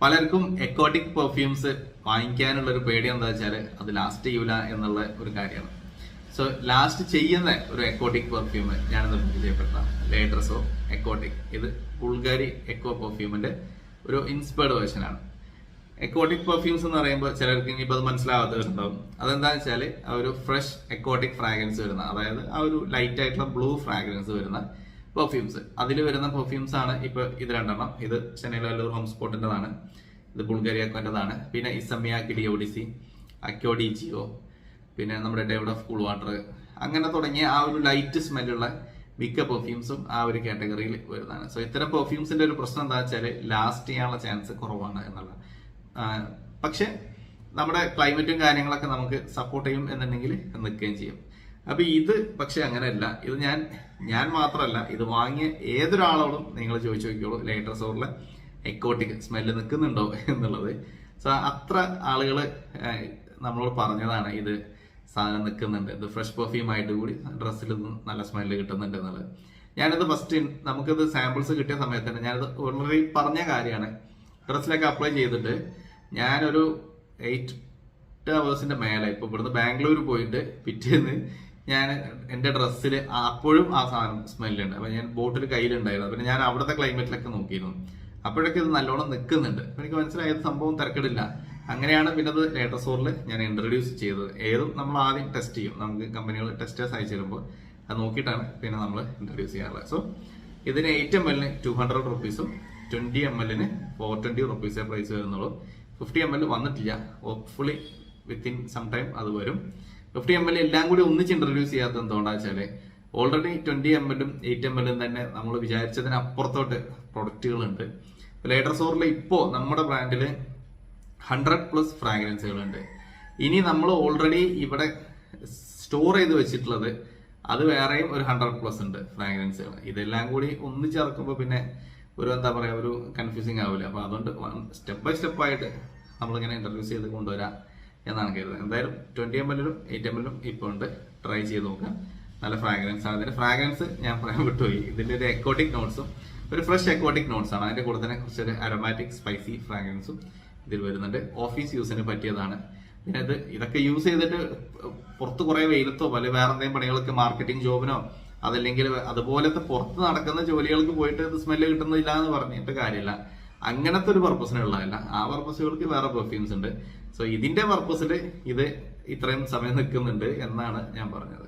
പലർക്കും exotic perfumes വാങ്ങിക്കാനുള്ള ഒരു പേടി എന്താ വെച്ചാൽ അത് ലാസ്റ്റ് ചെയ്യൂല എന്നുള്ള ഒരു കാര്യമാണ്. സോ ലാസ്റ്റ് ചെയ്യുന്ന ഒരു എക്കോട്ടിക് പെർഫ്യൂം ഞാനിന്ന് പരിചയപ്പെട്ട ലേഡ്രസോ എക്കോട്ടിക്. ഇത് ബുൾഗാരി എക്കോ പെർഫ്യൂമിന്റെ ഒരു ഇൻസ്പയർഡ് വേർഷൻ ആണ്. എക്കോട്ടിക് പെർഫ്യൂംസ് എന്ന് പറയുമ്പോൾ ചിലർക്ക് ഇനിയിപ്പോൾ അത് മനസ്സിലാവാത്തവരുണ്ടാവും. അതെന്താണെന്ന് വെച്ചാൽ ആ ഒരു ഫ്രഷ് എക്കോട്ടിക് ഫ്രാഗ്രൻസ് വരുന്ന, അതായത് ആ ഒരു ലൈറ്റ് ആയിട്ടുള്ള ബ്ലൂ ഫ്രാഗ്രൻസ് വരുന്ന പെർഫ്യൂംസ്. അതിൽ വരുന്ന പെർഫ്യൂംസ് ആണ് ഇപ്പൊ ഇത് രണ്ടെണ്ണം. ഇത് ചെന്നൈയിലെ ഹോം സ്പോട്ടിൻ്റെതാണ്, ഇത് ബുൾഗാരി അക്കോൻ്റെതാണ്. പിന്നെ ഇസമിയ കിഡിയോഡിസി, അക്യോഡി ജിയോ, പിന്നെ നമ്മുടെ ഡേവിഡ് ഓഫ് കൂൾ വാട്ടർ, അങ്ങനെ തുടങ്ങിയ ആ ഒരു ലൈറ്റ് സ്മെല്ലുള്ള മിക്ക പെർഫ്യൂംസും ആ ഒരു കാറ്റഗറിയിൽ വരുന്നതാണ്. സോ ഇത്തരം പെർഫ്യൂംസിന്റെ ഒരു പ്രശ്നം എന്താ വെച്ചാൽ ലാസ്റ്റ് ചെയ്യാനുള്ള ചാൻസ് കുറവാണ് എന്നുള്ള. പക്ഷെ നമ്മുടെ ക്ലൈമറ്റും കാര്യങ്ങളൊക്കെ നമുക്ക് സപ്പോർട്ട് ചെയ്യും എന്നുണ്ടെങ്കിൽ നിൽക്കുകയും ചെയ്യും. അപ്പൊ ഇത് പക്ഷെ അങ്ങനെയല്ല. ഇത് ഞാൻ മാത്രമല്ല, ഇത് വാങ്ങിയ ഏതൊരാളോടും നിങ്ങൾ ചോദിച്ചു നോക്കിയോളൂ, ലേറ്റർ സോറിലെ എക്കോട്ടിക് സ്മെല്ല് നിൽക്കുന്നുണ്ടോ എന്നുള്ളത്. സോ അത്ര ആളുകൾ നമ്മളോട് പറഞ്ഞതാണ് ഇത് സാധനം നിൽക്കുന്നുണ്ട്, ഇത് ഫ്രഷ് പെർഫ്യൂം ആയിട്ട് കൂടി ഡ്രസ്സിൽ നല്ല സ്മെല്ല് കിട്ടുന്നുണ്ട് എന്നുള്ളത്. ഞാനിത് ഫസ്റ്റ് നമുക്കിത് സാമ്പിൾസ് കിട്ടിയ സമയത്ത് തന്നെ ഞാനിത് ഓൾറെഡി പറഞ്ഞ കാര്യമാണ്. ഡ്രസ്സിലൊക്കെ അപ്ലൈ ചെയ്തിട്ട് ഞാനൊരു 8 hours മേലെ ഇപ്പൊ ഇവിടുന്ന് ബാംഗ്ലൂർ പോയിട്ട് പിറ്റേന്ന് ഞാൻ എന്റെ ഡ്രസ്സിൽ അപ്പോഴും ആ സാധനം സ്മെല്ലുണ്ട്. അപ്പൊ ഞാൻ ബോട്ടിൽ കയ്യിലുണ്ടായിരുന്നു. പിന്നെ ഞാൻ അവിടുത്തെ ക്ലൈമറ്റിലൊക്കെ നോക്കിയിരുന്നു. അപ്പോഴൊക്കെ ഇത് നല്ലോണം നിൽക്കുന്നുണ്ട്. എനിക്ക് മനസ്സിലായത് സംഭവം തിരക്കിടില്ല. അങ്ങനെയാണ് പിന്നെ അത് ലേറ്റർ സോറിൽ ഞാൻ ഇൻട്രൊഡ്യൂസ് ചെയ്തത്. ഏതും നമ്മൾ ആദ്യം ടെസ്റ്റ് ചെയ്യും. നമുക്ക് കമ്പനികൾ ടെസ്റ്റേഴ്സ് അയച്ചു തരുമ്പോൾ അത് നോക്കിയിട്ടാണ് പിന്നെ നമ്മൾ ഇൻട്രൊഡ്യൂസ് ചെയ്യാറുള്ളത്. സോ ഇതിന് 8 ml 200 rupees, 20 ml 420 rupees price വരുന്നുള്ളൂ. 50 ml വന്നിട്ടില്ല. ഹോപ്പ്ഫുള്ളി വിത്തിൻ സം ടൈം അത് വരും. 50 ml എല്ലാം കൂടി ഒന്നിച്ച് ഇൻട്രൊഡ്യൂസ് ചെയ്യാത്ത എന്തുകൊണ്ടാ വെച്ചാല് ഓൾറെഡി 20 ml 8 ml തന്നെ നമ്മൾ വിചാരിച്ചതിന് അപ്പുറത്തോട്ട് പ്രൊഡക്റ്റുകളുണ്ട്. ലേറ്റർ സോറിൽ ഇപ്പോ നമ്മുടെ ബ്രാൻഡില് 100+ ഫ്രാഗ്രൻസുകളുണ്ട്. ഇനി നമ്മൾ ഓൾറെഡി ഇവിടെ സ്റ്റോർ ചെയ്ത് വെച്ചിട്ടുള്ളത് അത് വേറെയും ഒരു 100+ ഉണ്ട് ഫ്രാഗ്രൻസുകൾ. ഇതെല്ലാം കൂടി ഒന്നിച്ചിറക്കുമ്പോൾ പിന്നെ ഒരു എന്താ പറയാ, ഒരു കൺഫ്യൂസിങ് ആവില്ല. അപ്പൊ അതുകൊണ്ട് സ്റ്റെപ്പ് ബൈ സ്റ്റെപ്പ് ആയിട്ട് നമ്മളിങ്ങനെ ഇൻട്രൊഡ്യൂസ് ചെയ്ത് കൊണ്ടുവരാം എന്നാണ് കരുതുന്നത്. എന്തായാലും 20 ml 8 ml ഇപ്പോൾ ഉണ്ട്, ട്രൈ ചെയ്ത് നോക്കാം. നല്ല ഫ്രാഗ്രൻസ് ആണ്. ഇതിന്റെ ഫ്രാഗ്രൻസ് ഞാൻ പറയാൻ വിട്ടുപോയി. ഇതിന്റെ ഒരു എക്കോട്ടിക് നോട്ട്സും ഒരു ഫ്രഷ് എക്കോട്ടിക് നോട്ട്സ് ആണ്. അതിന്റെ കൂടെ തന്നെ കുറച്ചൊരു അരോമാറ്റിക് സ്പൈസി ഫ്രാഗ്രൻസും ഇതിൽ വരുന്നുണ്ട്. ഓഫീസ് യൂസിന് പറ്റിയതാണ്. പിന്നെ ഇതൊക്കെ യൂസ് ചെയ്തിട്ട് പുറത്ത് കുറെ വെയിലത്തോ പല വേറെ എന്തെങ്കിലും പണികൾക്ക്, മാർക്കറ്റിംഗ് ജോബിനോ അതല്ലെങ്കിൽ അതുപോലത്തെ പുറത്ത് നടക്കുന്ന ജോലികൾക്ക് പോയിട്ട് ഇത് സ്മെല്ല് കിട്ടുന്നില്ല എന്ന് പറഞ്ഞിട്ട് കാര്യമില്ല. അങ്ങനത്തെ ഒരു പർപ്പസിനുള്ളതല്ല. ആ പർപ്പസുകൾക്ക് വേറെ പെർഫ്യൂംസ് ഉണ്ട്. സോ ഇതിന്റെ പർപ്പസിൽ ഇത് ഇത്രയും സമയം നിൽക്കുന്നുണ്ട് എന്നാണ് ഞാൻ പറഞ്ഞത്.